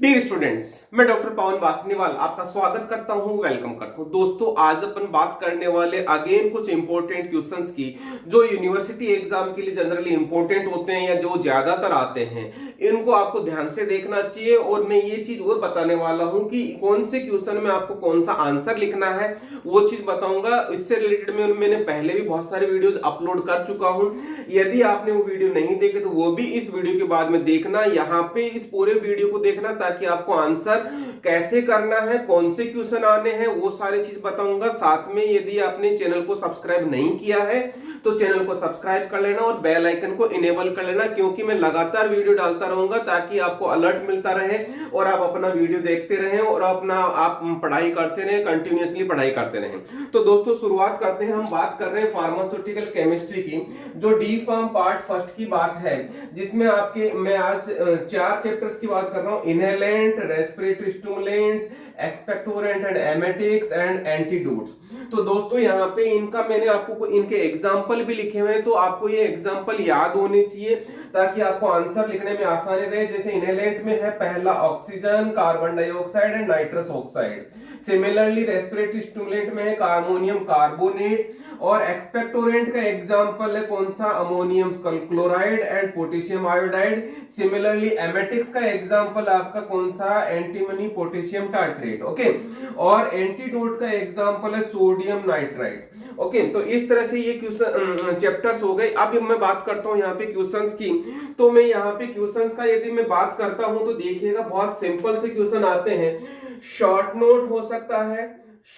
Dear students, मैं doctor पवन वासनीवाल आपका स्वागत करता हूं, वेलकम करता हूं। दोस्तों, आज अपन बात करने वाले अगेन कुछ इंपॉर्टेंट क्वेश्चंस की जो यूनिवर्सिटी एग्जाम के लिए जनरली इंपॉर्टेंट होते हैं या जो ज्यादातर आते हैं। इनको आपको ध्यान से देखना चाहिए और मैं ये चीज और बताने वाला हूं कि कौन से क्वेश्चन में आपको कौन सा आंसर लिखना है, वो चीज बताऊंगा। इससे रिलेटेड में मैंने पहले भी बहुत सारे वीडियोज अपलोड कर चुका हूं। यदि आपने वो वीडियो नहीं देखे तो वो भी इस वीडियो के बाद में देखना। यहाँ पे इस पूरे वीडियो को देखना ताकि आपको आंसर कैसे करना है, कौन से क्वेश्चन आने हैं, वो सारी चीज बताऊंगा। साथ में यदि आपने चैनल को सब्सक्राइब नहीं किया है तो चैनल को सब्सक्राइब कर लेना और बेल आइकन को इनेबल कर लेना, क्योंकि मैं लगातार वीडियो डालता रहूंगा ताकि आपको अलर्ट मिलता रहे और आप अपना वीडियो देखते रहें और अपना आप पढ़ाई करते रहें, कंटिन्यूअसली पढ़ाई करते रहें। तो दोस्तों, शुरुआत करते हैं। हम बात कर रहे हैं फार्मास्यूटिकल केमिस्ट्री की, जो डी फार्म पार्ट फर्स्ट की बात है, जिसमें आपके मैं आज 4 चैप्टर्स की बात कर रहा हूं। Inhalant, respiratory stimulants, expectorant and emetics and antidotes. तो दोस्तों, यहाँ पे इनका मैंने आपको इनके एग्जाम्पल भी लिखे हुए हैं, तो आपको ये एग्जाम्पल याद होने चाहिए ताकि आपको आंसर लिखने में आसानी रहे। जैसे इनहेलेंट में है पहला oxygen, carbon dioxide and nitrous oxide. Similarly respiratory stimulant में है अमोनियम कार्बोनेट। और एक्सपेक्टोरेंट का एग्जांपल है कौन सा, ammonium chloride and potassium iodide. Similarly emetics का एग्जांपल आपका कौन सा, एंटीमनी पोटेशियम टार्ट्रेट। ओके, और एंटीडोट का एग्जांपल है सोडियम नाइट्राइट। ओके, तो इस तरह से ये क्वेश्चन चैप्टर्स हो गए। अब मैं बात करता हूं यहाँ पे क्वेश्चंस की। तो मैं यहाँ पे क्वेश्चंस का यदि मैं बात करता हूं तो देखिएगा, बहुत सिंपल से क्वेश्चन आते हैं। शॉर्ट नोट हो सकता है,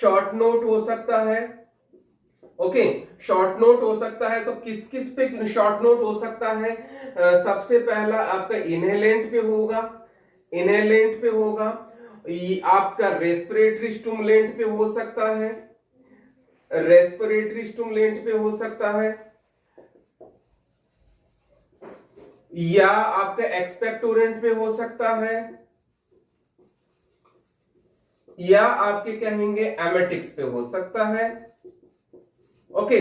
शॉर्ट नोट हो सकता है। ओके, शॉर्ट नोट हो सकता है। तो किस किस पे शॉर्ट नोट हो सकता है? सबसे पहला आपका इनहेलेंट पे होगा, इनहेलेंट पे होगा। आपका रेस्पिरेटरी स्टिमुलेंट पे हो सकता है, रेस्पिरेटरी स्टिमुलेंट पे हो सकता है, या आपका एक्सपेक्टोरेंट पे हो सकता है, या आपके कहेंगे एमेटिक्स पे हो सकता है। ओके,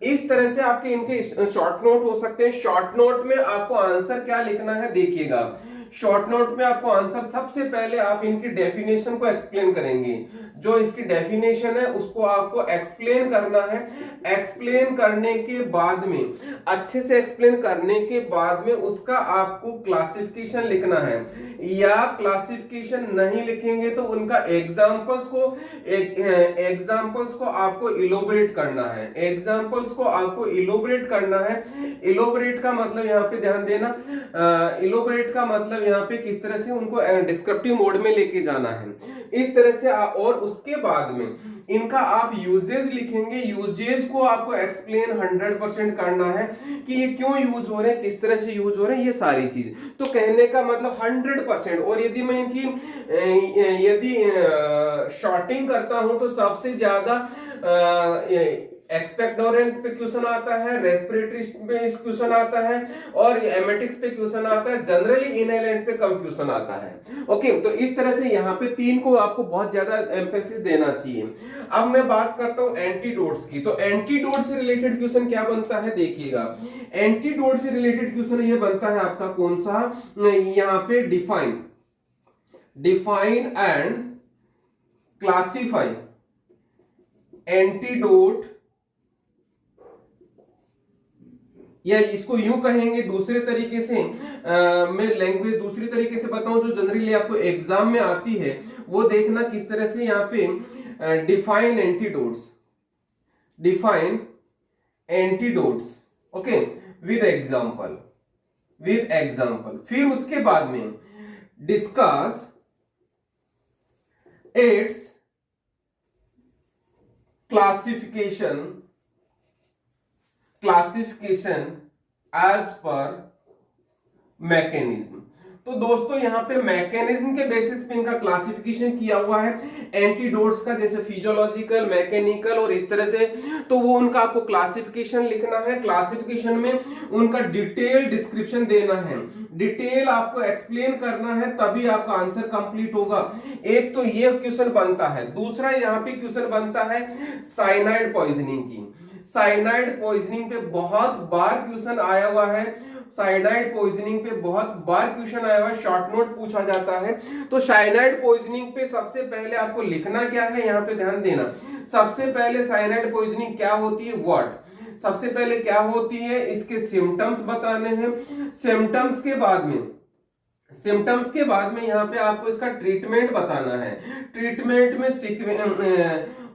इस तरह से आपके इनके शॉर्ट नोट हो सकते हैं। शॉर्ट नोट में आपको आंसर क्या लिखना है, देखिएगा। शॉर्ट नोट में आपको आंसर, सबसे पहले आप इनकी डेफिनेशन को एक्सप्लेन करेंगे। जो इसकी डेफिनेशन है उसको आपको एक्सप्लेन करना है। एक्सप्लेन करने के बाद में, अच्छे से एक्सप्लेन करने के बाद में उसका आपको क्लासिफिकेशन लिखना है, या क्लासिफिकेशन नहीं लिखेंगे तो उनका एग्जांपल्स को आपको इलोबरेट करना है। एग्जांपल्स को आपको इलोबरेट करना है। इलोबरेट का मतलब यहाँ पे ध्यान देना, इलोबरेट का मतलब यहाँ पे किस तरह से उनको डिस्क्रिप्टिव मोड में लेके जाना है, इस तरह से। और उसके बाद में इनका आप यूजेज लिखेंगे। यूजेज को आपको एक्सप्लेन 100% करना है कि ये क्यों यूज हो रहे हैं, किस तरह से यूज हो रहे हैं, ये सारी चीज। तो कहने का मतलब 100%। और यदि मैं इनकी यदि शॉर्टिंग करता हूं तो सबसे ज्यादा एक्सपेक्टोरेंट पे क्वेश्चन आता है, रेस्पिरेटरी पे क्वेश्चन आता है, और एमेटिक्स पे क्वेश्चन आता है। जनरली इनहेलेंट पे कम क्वेश्चन आता है। ओके, तो इस तरह से यहाँ पे 3 को आपको बहुत ज्यादा एम्फेसिस देना चाहिए। अब मैं बात करता हूं एंटीडोट्स की। तो एंटीडोट से रिलेटेड क्वेश्चन क्या बनता है, देखिएगा। एंटीडोट से रिलेटेड क्वेश्चन ये बनता है आपका कौन सा, यहाँ पे define, define and classify antidote, या इसको यूं कहेंगे दूसरे तरीके से, मैं लैंग्वेज दूसरी तरीके से बताऊं जो जनरली आपको एग्जाम में आती है, वो देखना किस तरह से। यहां पे define antidotes, define antidotes, okay, with example, with example. फिर उसके बाद में discuss its classification, classification as per mechanism. तो दोस्तों, यहां पे मैकेनिज्म के बेसिस पे इनका क्लासिफिकेशन किया हुआ है। एंटीडोट्स का जैसे फिजियोलॉजिकल, मैकेनिकल और इस तरह से। तो वो उनका आपको क्लासिफिकेशन लिखना है। क्लासिफिकेशन में उनका डिटेल डिस्क्रिप्शन देना है, डिटेल आपको एक्सप्लेन करना है, तभी आपका आंसर कंप्लीट होगा। एक तो ये क्वेश्चन बनता है। दूसरा यहाँ पे क्वेश्चन बनता है साइनाइड पॉइजनिंग की। साइनाइड पॉइजनिंग पे बहुत बार क्वेश्चन आया हुआ है। साइनाइड पॉइजनिंग पे बहुत बार क्वेश्चन आया हुआ है, शॉर्ट नोट पूछा जाता है। तो साइनाइड पॉइजनिंग पे सबसे पहले आपको लिखना क्या है, यहाँ पे ध्यान देना। सबसे पहले साइनाइड पॉइजनिंग क्या होती है, व्हाट, सबसे पहले क्या होती है, इसके सिम्टम्स बताने हैं। सिम्टम्स के बाद में यहाँ पे आपको इसका ट्रीटमेंट बताना है। ट्रीटमेंट में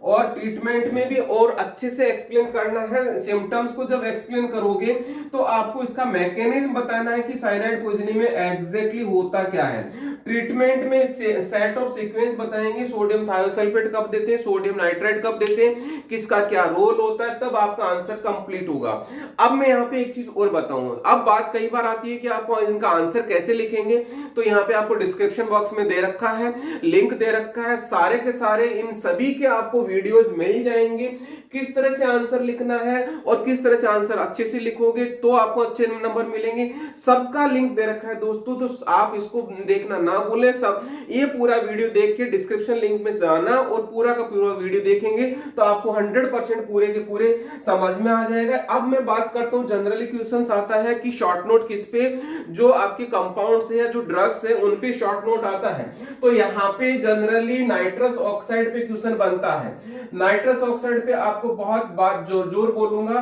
और ट्रीटमेंट में भी और अच्छे से एक्सप्लेन करना है। सिम्टम्स को जब एक्सप्लेन करोगे तो आपको इसका मैकेनिज्म बताना है कि साइनाइड पॉइजनिंग में एग्जैक्टली होता क्या है। ट्रीटमेंट में सेट ऑफ सीक्वेंस बताएंगे, सोडियम थायोसल्फेट कब देते हैं, सोडियम नाइट्रेट कब देते हैं, किसका क्या रोल होता है, तब आपका आंसर कंप्लीट होगा। अब मैं यहाँ पे एक चीज और बताऊंगा। अब बात कई बार आती है कि आपको इनका आंसर कैसे लिखेंगे, तो यहाँ पे आपको डिस्क्रिप्शन बॉक्स में दे रखा है, लिंक दे रखा है, सारे के सारे इन सभी के आपको वीडियोस मिल जाएंगे, किस तरह से आंसर लिखना है और किस तरह से आंसर अच्छे से लिखोगे तो आपको अच्छे नंबर मिलेंगे। सबका लिंक दे रखा है दोस्तों, तो आप इसको देखना ना भूलें। सब ये पूरा वीडियो देख के डिस्क्रिप्शन लिंक में जाना और पूरा का पूरा वीडियो देखेंगे तो आपको 100% पूरे के पूरे समझ में आ जाएगा। अब मैं बात करता हूं, जनरली क्वेश्चंस आता है कि शॉर्ट नोट किस पे, जो आपके कंपाउंड्स है या जो ड्रग्स है उन पे शॉर्ट नोट आता है। तो यहाँ पे जनरली नाइट्रस ऑक्साइड पे क्वेश्चन बनता है। नाइट्रस ऑक्साइड पे आपको बहुत बात जोर बोलूंगा,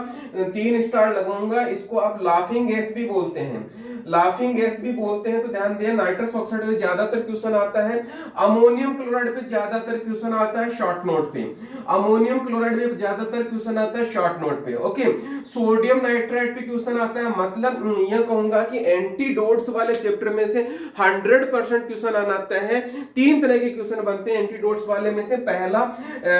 3 स्टार लगाऊंगा। इसको आप लाफिंग गैस भी बोलते हैं, लाफिंग गैस भी बोलते हैं, तो ध्यान दें। नाइट्रस ऑक्साइड पे ज्यादातर क्वेश्चन आता है। अमोनियम क्लोराइड पे ज्यादातर क्वेश्चन आता है शॉर्ट नोट पे। अमोनियम क्लोराइड पे ज्यादातर क्वेश्चन आता है शॉर्ट नोट पे। ओके, सोडियम नाइट्राइट पे क्वेश्चन आता है। मतलब यह कहूंगा कि एंटीडोट्स वाले चैप्टर में से 100% क्वेश्चन आना है। 3 तरह के क्वेश्चन बनते हैं एंटीडोट्स वाले में से। पहला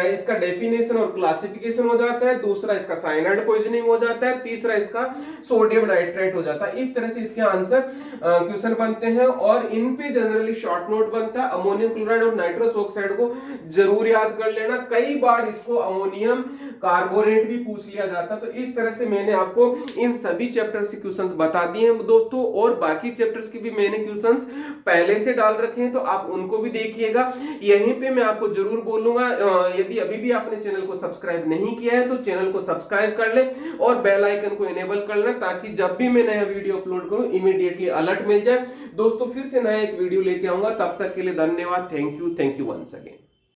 इसका डेफिनेशन और क्लासिफिकेशन हो जाता है, दूसरा इसका साइनाइड पॉइजनिंग हो जाता है, तीसरा इसका सोडियम नाइट्राइट हो जाता है। इस तरह से इसके आंसर क्वेश्चन बनते हैं और इन पे जनरली शॉर्ट नोट बनता है। अमोनियम क्लोराइड और नाइट्रस ऑक्साइड को जरूर याद कर लेना। कई बार इसको अमोनियम कार्बोनेट भी पूछ लिया जाता। तो इस तरह से मैंने आपको इन सभी चैप्टर्स के क्वेश्चंस बता दिए हैं दोस्तों, और बाकी चैप्टर्स के भी मैंने क्वेश्चंस पहले से डाल रखे हैं, तो आप उनको भी देखिएगा। यहीं पे मैं आपको जरूर बोलूंगा, यदि अभी भी आपने चैनल को सब्सक्राइब नहीं किया है तो चैनल को सब्सक्राइब कर ले और बेल आइकन को इनेबल कर लेना, ताकि जब भी मैं नया वीडियो अपलोड करूं इमीडिएटली अलर्ट मिल जाए। दोस्तों फिर से नया एक वीडियो लेके आऊंगा, तब तक के लिए धन्यवाद। Thank you once again.